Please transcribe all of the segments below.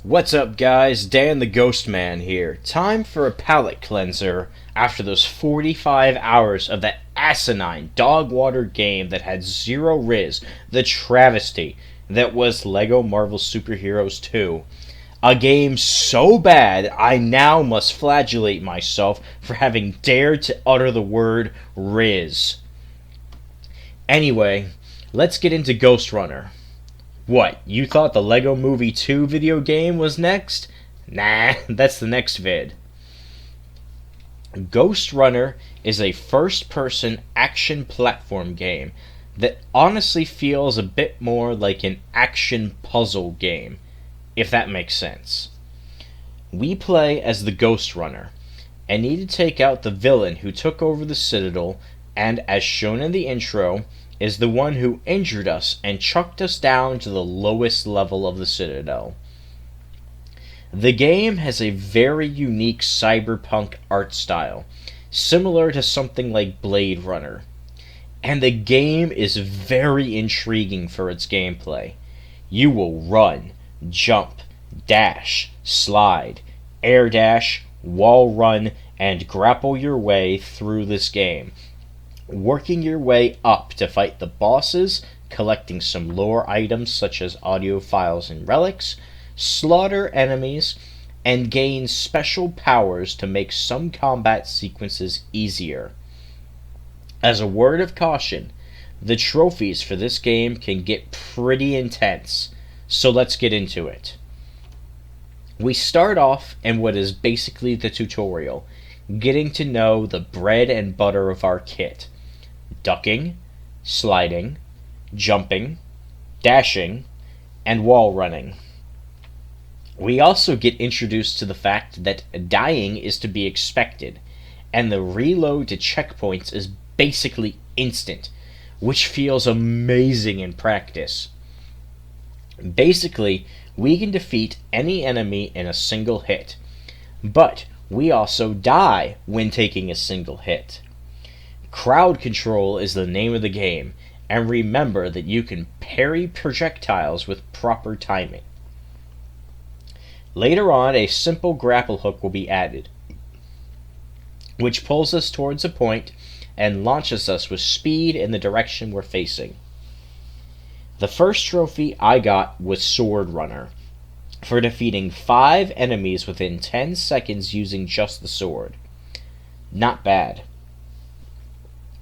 What's up, guys? Dan the Ghost Man here. Time for a palate cleanser after those 45 hours of that asinine dog water game that had zero riz, the travesty that was LEGO Marvel Superheroes 2. A game so bad I now must flagellate myself for having dared to utter the word riz. Anyway, let's get into Ghostrunner. What, you thought the LEGO Movie 2 video game was next? Nah, that's the next vid. Ghostrunner is a first-person action platform game that honestly feels a bit more like an action puzzle game, if that makes sense. We play as the Ghostrunner, and need to take out the villain who took over the Citadel, and as shown in the intro, is the one who injured us and chucked us down to the lowest level of the Citadel. The game has a very unique cyberpunk art style, similar to something like Blade Runner. And the game is very intriguing for its gameplay. You will run, jump, dash, slide, air dash, wall run, and grapple your way through this game, working your way up to fight the bosses, collecting some lore items such as audio files and relics, slaughter enemies, and gain special powers to make some combat sequences easier. As a word of caution, the trophies for this game can get pretty intense, so let's get into it. We start off in what is basically the tutorial, getting to know the bread and butter of our kit. Ducking, sliding, jumping, dashing, and wall running. We also get introduced to the fact that dying is to be expected, and the reload to checkpoints is basically instant, which feels amazing in practice. Basically, we can defeat any enemy in a single hit, but we also die when taking a single hit. Crowd control is the name of the game, and remember that you can parry projectiles with proper timing. Later on, a simple grapple hook will be added, which pulls us towards a point and launches us with speed in the direction we're facing. The first trophy I got was Sword Runner, for defeating 5 enemies within 10 seconds using just the sword. Not bad.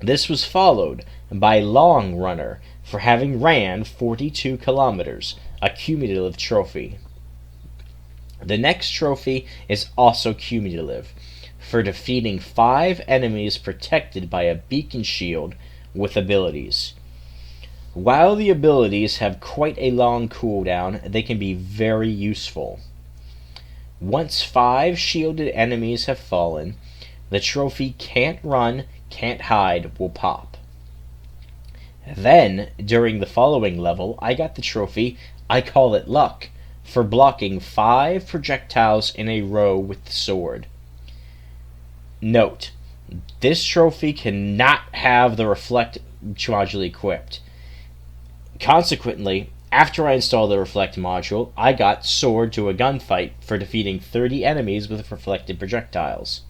This was followed by Long Runner for having ran 42 kilometers, a cumulative trophy. The next trophy is also cumulative, for defeating 5 enemies protected by a beacon shield with abilities. While the abilities have quite a long cooldown, they can be very useful. Once 5 shielded enemies have fallen, the trophy Can't Run, Can't Hide will pop. Then, during the following level, I got the trophy I Call It Luck, for blocking 5 projectiles in a row with the sword. Note, this trophy cannot have the Reflect module equipped. Consequently, after I installed the Reflect module, I got Sword to a Gunfight for defeating 30 enemies with reflected projectiles.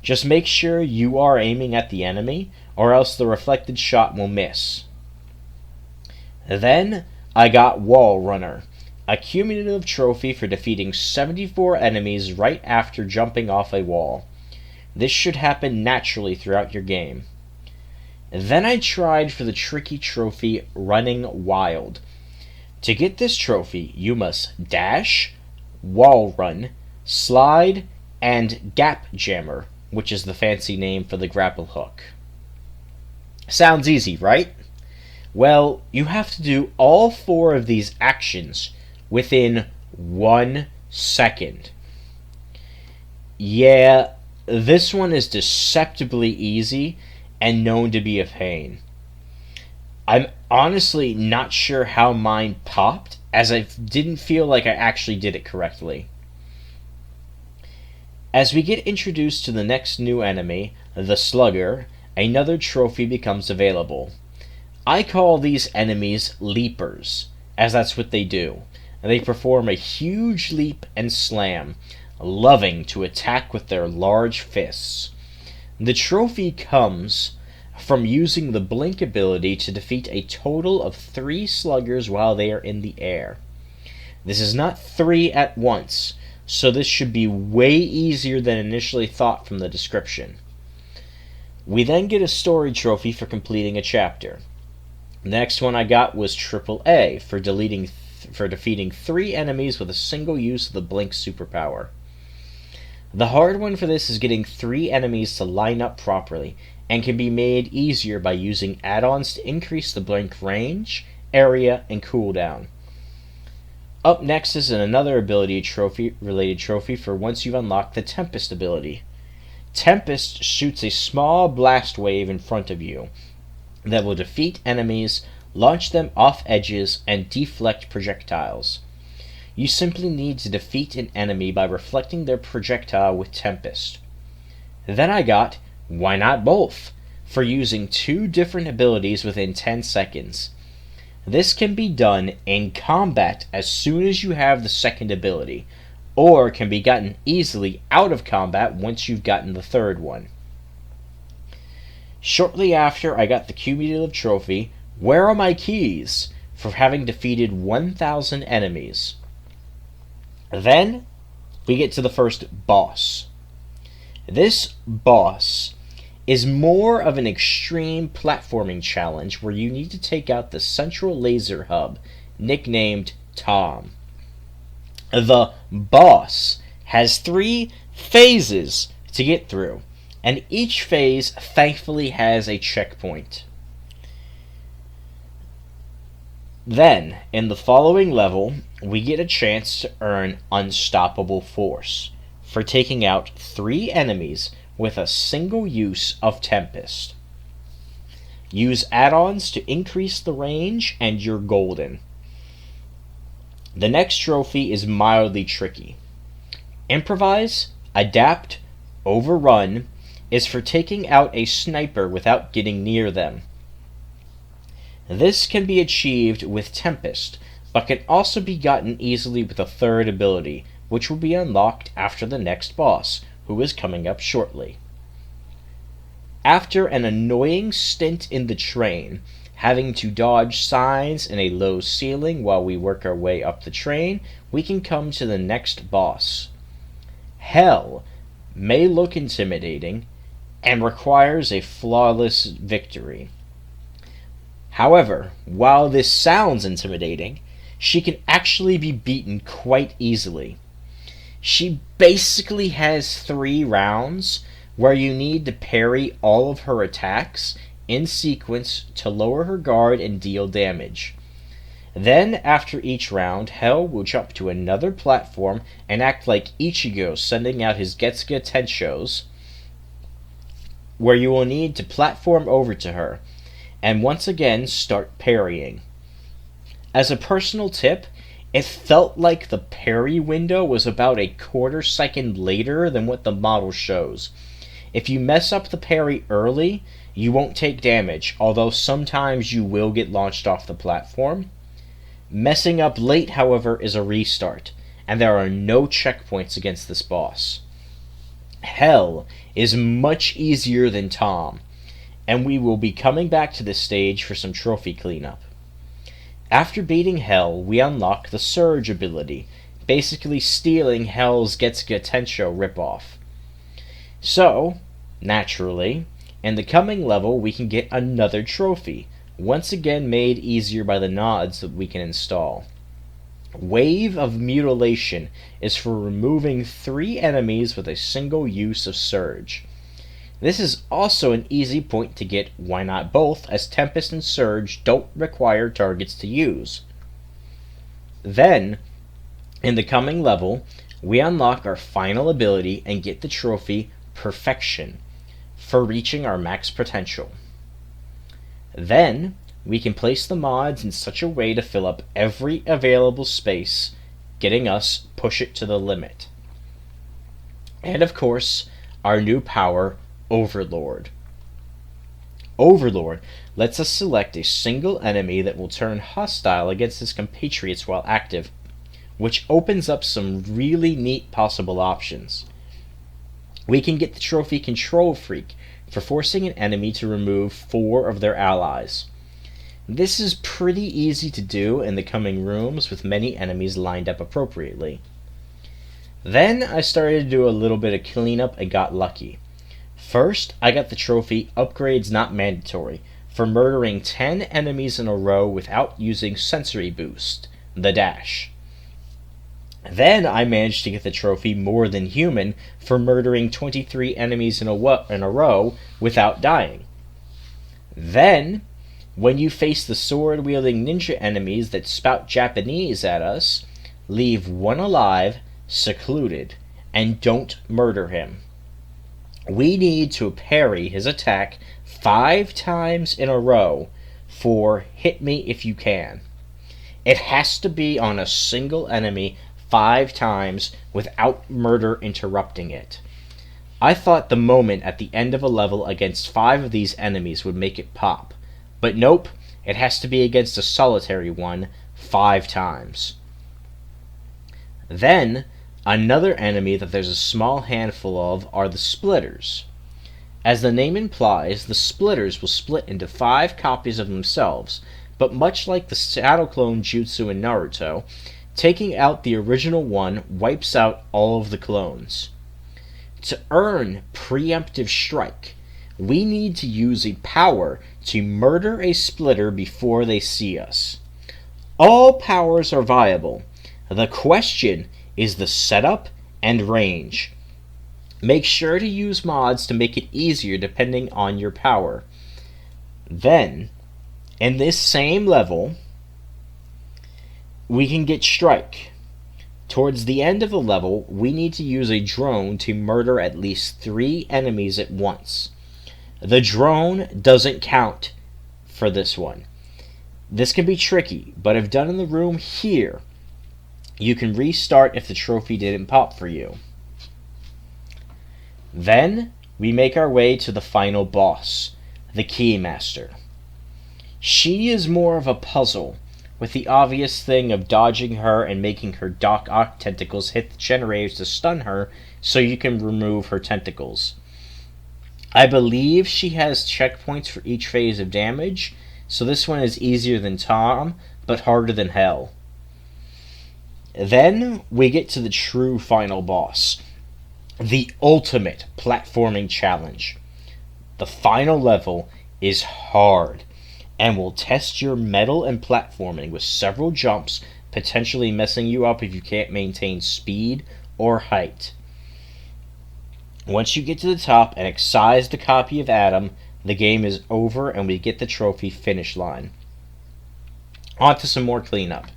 Just make sure you are aiming at the enemy, or else the reflected shot will miss. Then, I got Wall Runner, a cumulative trophy for defeating 74 enemies right after jumping off a wall. This should happen naturally throughout your game. Then I tried for the tricky trophy Running Wild. To get this trophy, you must dash, wall run, slide, and gap jammer, which is the fancy name for the grapple hook. Sounds easy, right? Well, you have to do all 4 of these actions within 1 second. Yeah, this one is deceptively easy and known to be a pain. I'm honestly not sure how mine popped, as I didn't feel like I actually did it correctly. As we get introduced to the next new enemy, the Slugger, another trophy becomes available. I call these enemies Leapers, as that's what they do. They perform a huge leap and slam, loving to attack with their large fists. The trophy comes from using the blink ability to defeat a total of 3 sluggers while they are in the air. This is not 3 at once, so this should be way easier than initially thought from the description. We then get a story trophy for completing a chapter. The next one I got was AAA for defeating 3 enemies with a single use of the blink superpower. The hard one for this is getting 3 enemies to line up properly, and can be made easier by using add-ons to increase the blink range, area, and cooldown. Up next is another related trophy for once you've unlocked the Tempest ability. Tempest shoots a small blast wave in front of you that will defeat enemies, launch them off edges, and deflect projectiles. You simply need to defeat an enemy by reflecting their projectile with Tempest. Then I got Why Not Both for using 2 different abilities within 10 seconds. This can be done in combat as soon as you have the second ability, or can be gotten easily out of combat once you've gotten the third one. Shortly after, I got the cumulative trophy, Where Are My Keys? For having defeated 1,000 enemies. Then, we get to the first boss. This boss is more of an extreme platforming challenge where you need to take out the central laser hub, nicknamed Tom. The boss has 3 phases to get through, and each phase thankfully has a checkpoint. Then, in the following level, we get a chance to earn Unstoppable Force for taking out 3 enemies with a single use of Tempest. Use add-ons to increase the range, and you're golden. The next trophy is mildly tricky. Improvise, Adapt, Overrun is for taking out a sniper without getting near them. This can be achieved with Tempest, but can also be gotten easily with a third ability, which will be unlocked after the next boss, who is coming up shortly. After an annoying stint in the train, having to dodge signs in a low ceiling while we work our way up the train, we can come to the next boss. Hell may look intimidating, and requires a flawless victory. However, while this sounds intimidating, she can actually be beaten quite easily. She basically has 3 rounds where you need to parry all of her attacks in sequence to lower her guard and deal damage. Then, after each round, Hell will jump to another platform and act like Ichigo sending out his Getsuga Tenshos, where you will need to platform over to her, and once again start parrying. As a personal tip, it felt like the parry window was about a quarter second later than what the model shows. If you mess up the parry early, you won't take damage, although sometimes you will get launched off the platform. Messing up late, however, is a restart, and there are no checkpoints against this boss. Hell is much easier than Tom, and we will be coming back to this stage for some trophy cleanup. After beating Hell, we unlock the Surge ability, basically stealing Hell's Getsuga Tensho ripoff. So, naturally, in the coming level we can get another trophy, once again made easier by the nods that we can install. Wave of Mutilation is for removing 3 enemies with a single use of Surge. This is also an easy point to get Why Not Both, as Tempest and Surge don't require targets to use. Then, in the coming level, we unlock our final ability and get the trophy Perfection for reaching our max potential. Then, we can place the mods in such a way to fill up every available space, getting us Push It to the limit. And of course, our new power, Overlord. Overlord lets us select a single enemy that will turn hostile against his compatriots while active. which opens up some really neat possible options. We can get the trophy Control Freak for forcing an enemy to remove 4 of their allies. This is pretty easy to do in the coming rooms with many enemies lined up appropriately. Then I started to do a little bit of cleanup and got lucky. First, I got the trophy Upgrades Not Mandatory for murdering 10 enemies in a row without using Sensory Boost, the dash. Then I managed to get the trophy More Than Human for murdering 23 enemies in a row without dying. Then, when you face the sword-wielding ninja enemies that spout Japanese at us, leave one alive, secluded, and don't murder him. We need to parry his attack 5 times in a row for Hit Me If You Can. It has to be on a single enemy 5 times without murder interrupting it. I thought the moment at the end of a level against 5 of these enemies would make it pop, but nope, it has to be against a solitary one 5 times. Then, another enemy that there's a small handful of are the Splitters. As the name implies, the Splitters will split into 5 copies of themselves, but much like the Shadow Clone Jutsu in Naruto, taking out the original one wipes out all of the clones. To earn Preemptive Strike, we need to use a power to murder a Splitter before they see us. All powers are viable. The question is the setup and range. Make sure to use mods to make it easier depending on your power. Then, in this same level, we can get Strike. Towards the end of the level, we need to use a drone to murder at least 3 enemies at once. The drone doesn't count for this one. This can be tricky, but if done in the room here, you can restart if the trophy didn't pop for you. Then, we make our way to the final boss, the Keymaster. She is more of a puzzle, with the obvious thing of dodging her and making her Doc Ock tentacles hit the generators to stun her so you can remove her tentacles. I believe she has checkpoints for each phase of damage, so this one is easier than Tom, but harder than hell. Then we get to the true final boss, the ultimate platforming challenge. The final level is hard and will test your mettle and platforming with several jumps, potentially messing you up if you can't maintain speed or height. Once you get to the top and excise the copy of Adam, the game is over and we get the trophy finish line. On to some more cleanup.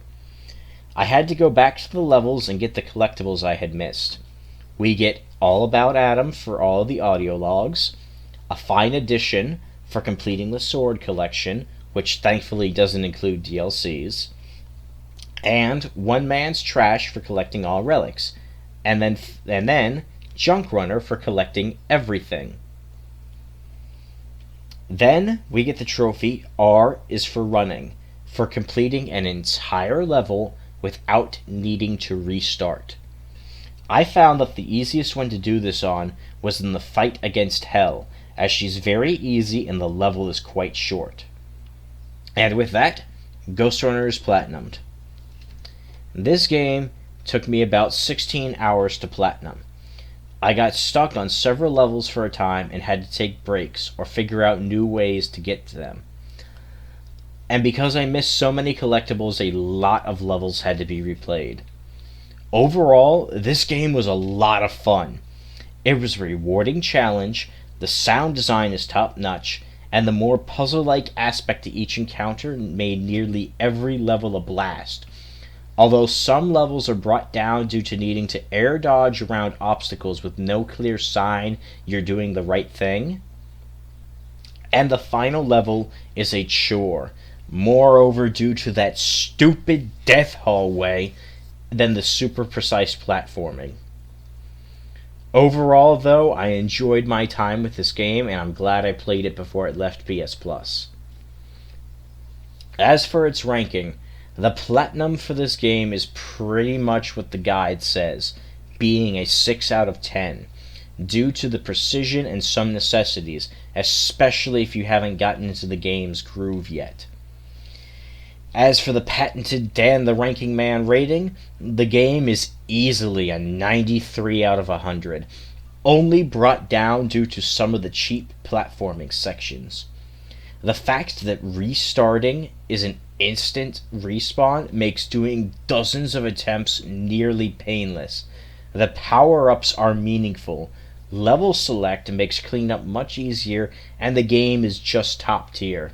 I had to go back to the levels and get the collectibles I had missed. We get All About Adam for all of the audio logs, a fine edition for completing the sword collection, which thankfully doesn't include DLCs, and One Man's Trash for collecting all relics, and then Ghostrunner for collecting everything. Then we get the trophy R is for running, for completing an entire level without needing to restart. I found that the easiest one to do this on was in the fight against Hell, as she's very easy and the level is quite short. And with that, Ghostrunner is platinumed. This game took me about 16 hours to platinum. I got stuck on several levels for a time and had to take breaks or figure out new ways to get to them. And because I missed so many collectibles, a lot of levels had to be replayed. Overall, this game was a lot of fun. It was a rewarding challenge, the sound design is top-notch, and the more puzzle-like aspect to each encounter made nearly every level a blast. Although some levels are brought down due to needing to air dodge around obstacles with no clear sign you're doing the right thing. And the final level is a chore, moreover due to that stupid death hallway than the super precise platforming. Overall, though, I enjoyed my time with this game, and I'm glad I played it before it left PS Plus. As for its ranking, The platinum for this game is pretty much what the guide says, being a 6 out of 10, due to the precision and some necessities, especially if you haven't gotten into the game's groove yet. As for the patented Dan the Ranking Man rating, the game is easily a 93 out of 100, only brought down due to some of the cheap platforming sections. The fact that restarting is an instant respawn makes doing dozens of attempts nearly painless. The power-ups are meaningful, level select makes cleanup much easier, and the game is just top tier.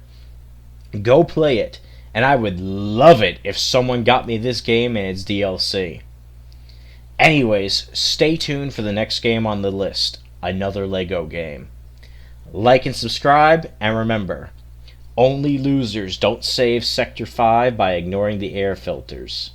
Go play it, and I would love it if someone got me this game and its DLC. Anyways, stay tuned for the next game on the list, another LEGO game. Like and subscribe, and remember, only losers don't save Sector 5 by ignoring the air filters.